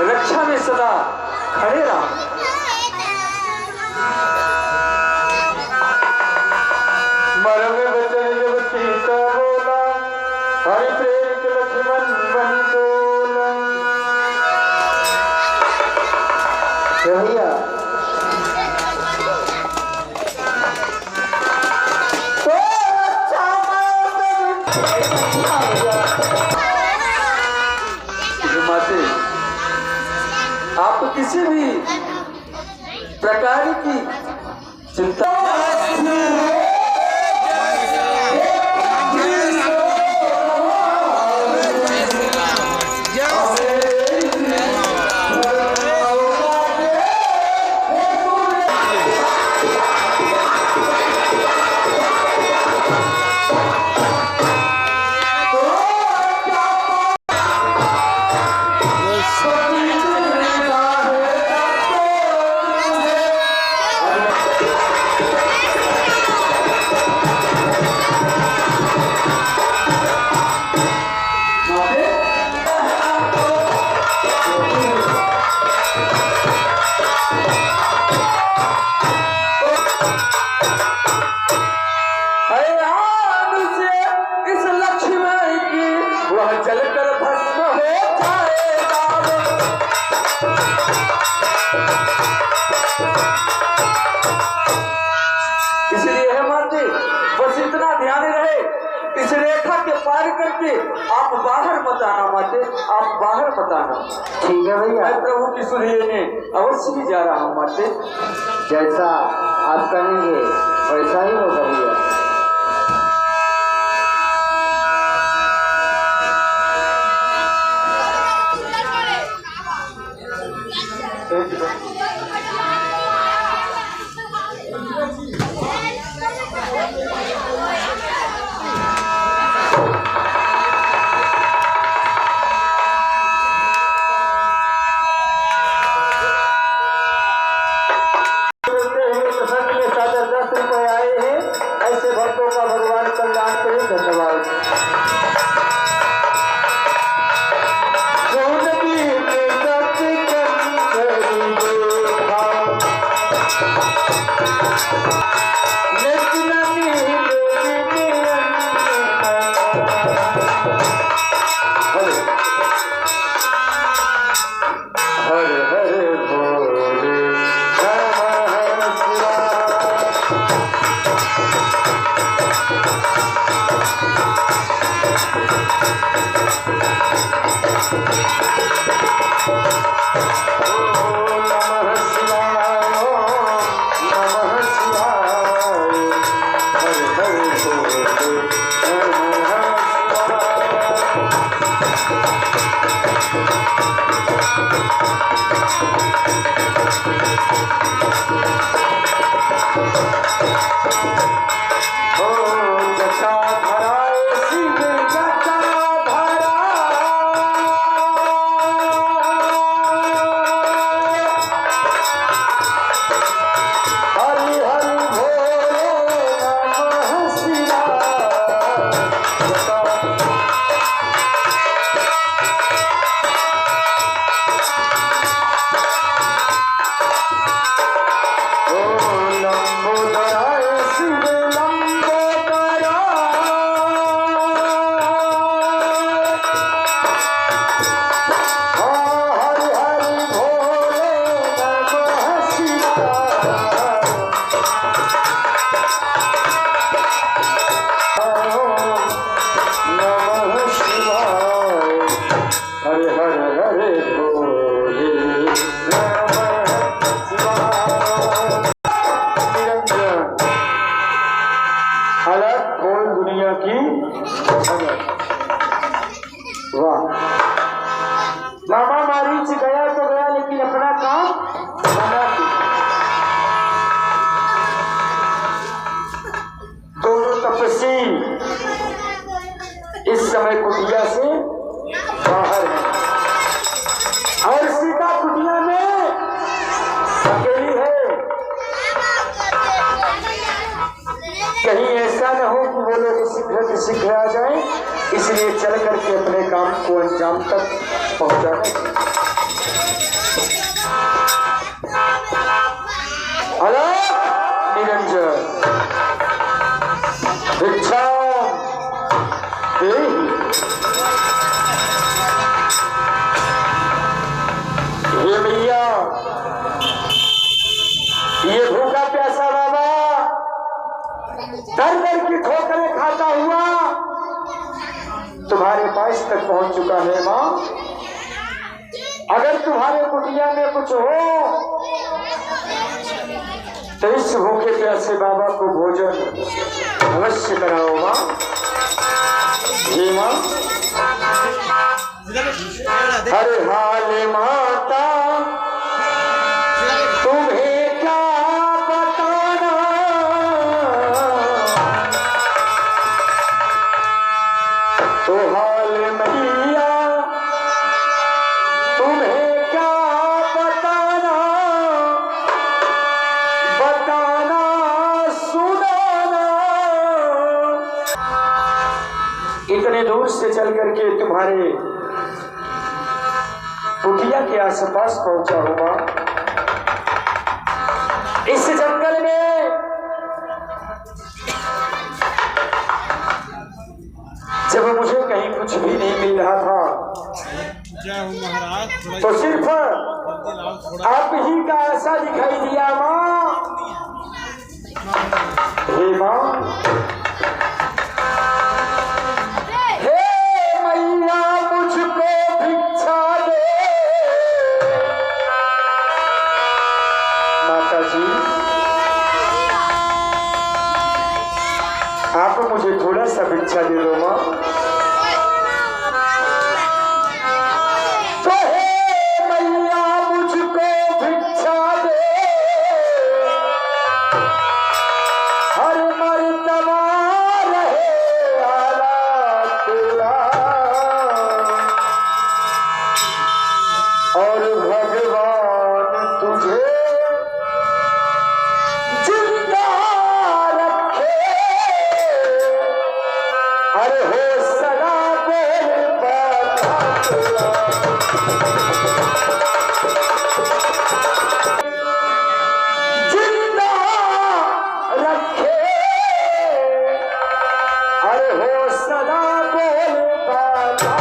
रक्षा में सदा खड़े रहा। मरम बचन जब सीता बोला, हरि प्रेम के लक्ष्मण बनी तोला। भैया आप किसी भी प्रकार की चिंता करके आप बाहर मत आना माते, आप बाहर मत आना। ठीक है भैया। मैं प्रभु की सुनिए अवश्य ही जा रहा हूँ माते। जैसा आप कहेंगे वैसा ही होगा भैया। भक्तों का भगवान कल्याण करे। धन्यवाद। मामा मारीच गया तो गया, लेकिन अपना काम बना दिया। दोनों तपस्वी इस समय कुटिया से बाहर है और सीता कुटिया में अकेली है। कहीं ऐसा न हो कि वो लोग शीघ्र आ जाए, इसलिए चल करके अपने काम को अंजाम तक पहुंचाने। पहुंच चुका है माँ। अगर तुम्हारे कुटिया में कुछ हो तो इस भूखे प्यासे बाबा को भोजन अवश्य कराओ माँ। जी माँ। हर हाल माता तुम्हें क्या बताना, तो हाल मैया तुम्हें क्या बताना, बताना सुनाना। इतने दूर से चल करके तुम्हारे कुटिया के आसपास पहुंचा हुआ। इस जंगल में जब मुझे कहीं कुछ भी नहीं मिल रहा था तो सिर्फ आप ही का ऐसा दिखाई दिया माँ। हे माँ, आप मुझे थोड़ा सा भिक्षा दे दो माँ। तो हे मैया मुझको भिक्षा दे, हर मर्तबा रहे आला तेरा, और भगवान तुझे अरे हो सदा बोल बाला जिंदा रखे, अरे हो सदा बोल बाला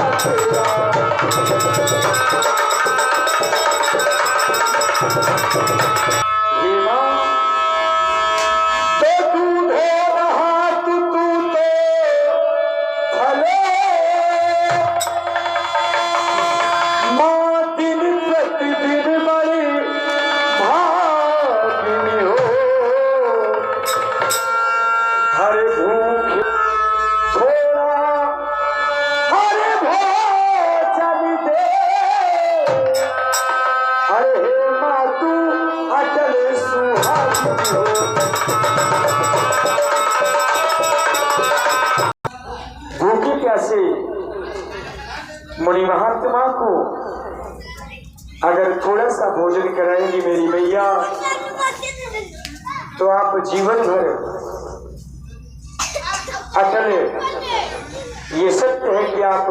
भूखे प्यासे मुनि महात्मा को अगर थोड़ा सा भोजन कराएंगी मेरी मैया तो आप जीवन भर अटल, ये सत्य है कि आप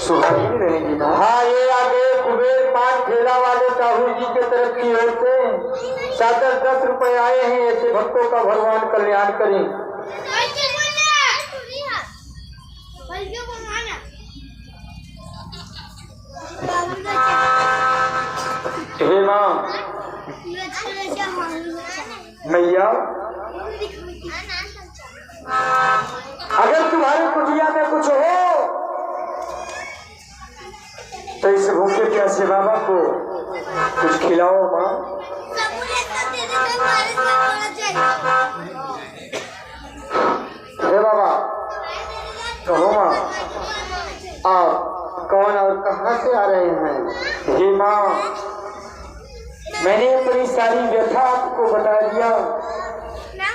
सुहागिन रहेंगी ना। हाँ, ये आगे कुबेर पान ठेला वाले साहू जी के तरफ की ओर से 7-10 रुपए आए हैं। ऐसे भक्तों का भगवान कल्याण करें। हे माँ मैया, अगर तुम्हारे कुटिया में कुछ हो तो इस भूखे प्यासे बाबा को कुछ खिलाओ माँ। हे बाबा, कहो माँ, आप कौन और कहाँ से आ रहे हैं? हे माँ, मैंने अपनी सारी व्यथा आपको बता दिया,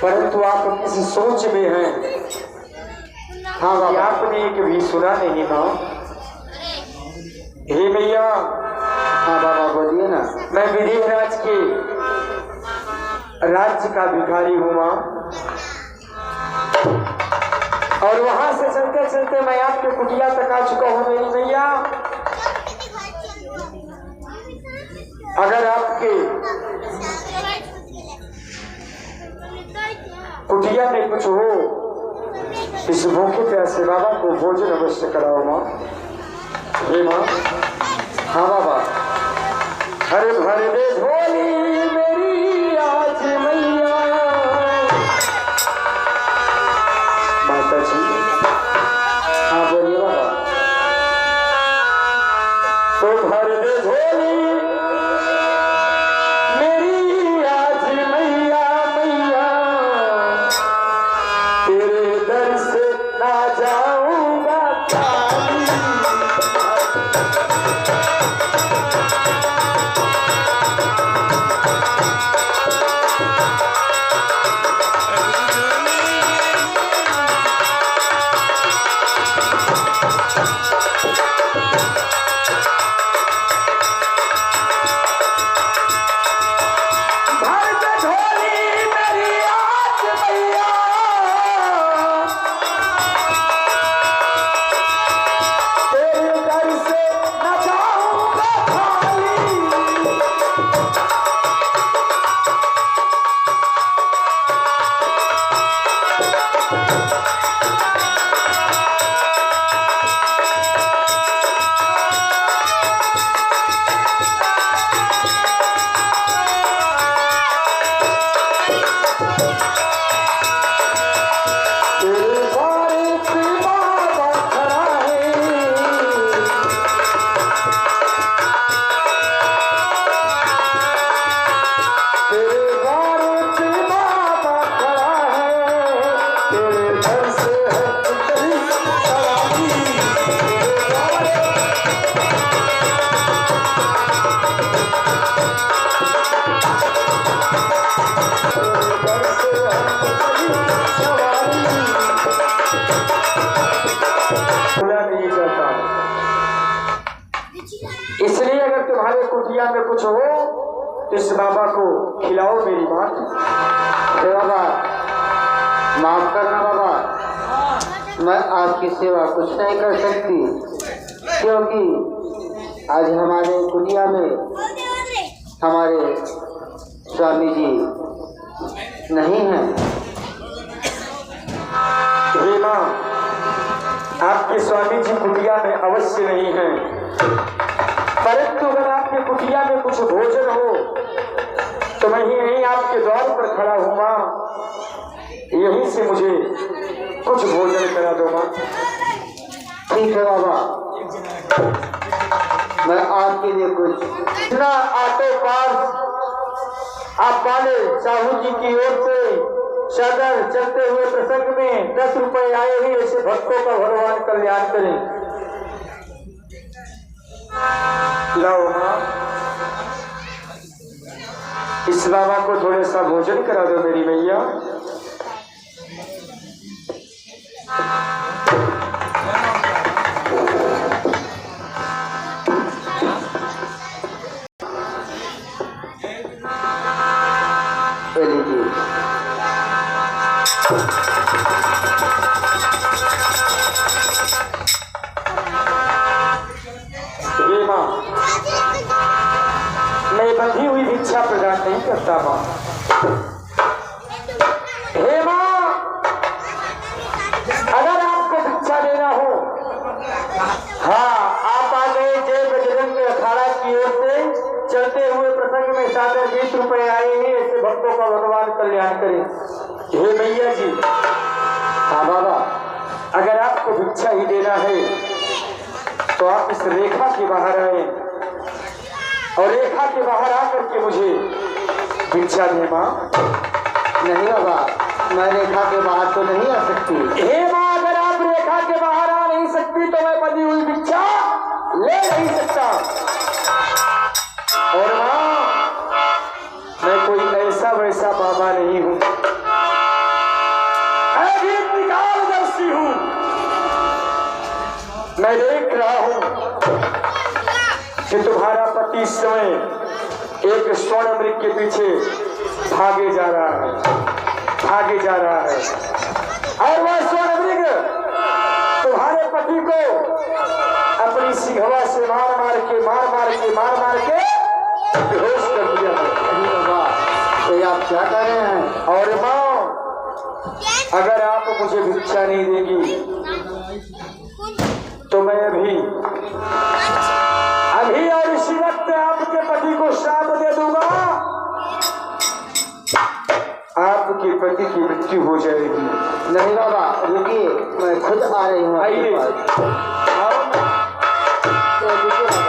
परंतु आप किसी सोच में हैं। हाँ बाबा, आपने एक भी सुना नहीं माँ। हे भैया। हाँ बाबा बोलिए ना। मैं विदेह राज के राज्य का भिखारी हूँ माँ, और वहां से चलते चलते मैं आपके कुटिया तक आ चुका हूँ मेरी भैया। अगर आपके कुटिया में कुछ हो, इस भूखे प्यासे बाबा को भोजन अवश्य कराओ माँ। हे माँ। हाँ बाबा। हरे भरे दे झोली मेरी आज मैया। माता जी। हाँ बोलिए बाबा। झोली मेरी आज मैया मैया, तेरे दर से ना जाऊंगा खाली। इसलिए अगर तुम्हारे कुटिया में कुछ हो तो इस बाबा को खिलाओ मेरी बात। बाबा माफ करना बाबा, मैं आपकी सेवा कुछ नहीं कर सकती, क्योंकि आज हमारे कुटिया में हमारे स्वामी जी नहीं हैं। हे माँ, आपके स्वामी जी कुटिया में अवश्य नहीं हैं, परंतु अगर आपके कुटिया में कुछ भोजन हो तो मैं यहीं आपके द्वार पर खड़ा हूँ माँ, यहीं से मुझे कुछ भोजन करा दो माँ। ठीक है बाबा, मैं आपके लिए कुछ इतना ऑटो पास आप वाले साहू जी की ओर से सदर चलते हुए प्रसंग में 10 रुपए आए हुए ऐसे भक्तों का भगवान कल्याण करें। लाओ माँ, इस बाबा को थोड़ा सा भोजन करा दो मेरी मैया। हे माँ, मैं बंधी हुई भिक्षा प्रदान नहीं करता माँ। हे माँ, अगर आपको भिक्षा देना हो, हाँ आप आ गए जय बजरंग अखाड़ा की ओर से चलते हुए प्रसंग में सादर 20 रुपए आए हैं, ऐसे भक्तों का भगवान कल्याण करे। हे मैया जी, हाँ बाबा, अगर आपको भिक्षा ही देना है तो आप इस रेखा के बाहर आए और रेखा के बाहर आकर के मुझे भिक्षा दे माँ। नहीं बाबा, मैं रेखा के बाहर तो नहीं आ सकती। हे माँ, अगर आप रेखा के बाहर आ नहीं सकती तो मैं बंधी हुई भिक्षा ले नहीं सकता। और माँ, मैं कोई ऐसा वैसा बाबा नहीं हूँ, निकालदर्शी हूँ। मैं देख रहा हूँ कि तुम्हारा पति इस समय एक स्वर्ण मृग के पीछे भागे जा रहा है और वह स्वर्ण मृग तुम्हारे पति को अपनी सिंघवा से मार मार के बेहोश कर दिया है। बाबा, तो आप क्या कर रहे हैं? और माँ, अगर आप मुझे भिक्षा नहीं देगी तो मैं अभी और इसी वक्त आपके पति को श्राप दे दूंगा, आपके पति की मृत्यु हो जाएगी। नहीं बाबा, रुकिए, मैं खुद आ रही हूँ। आइए। रुकिए बाबा।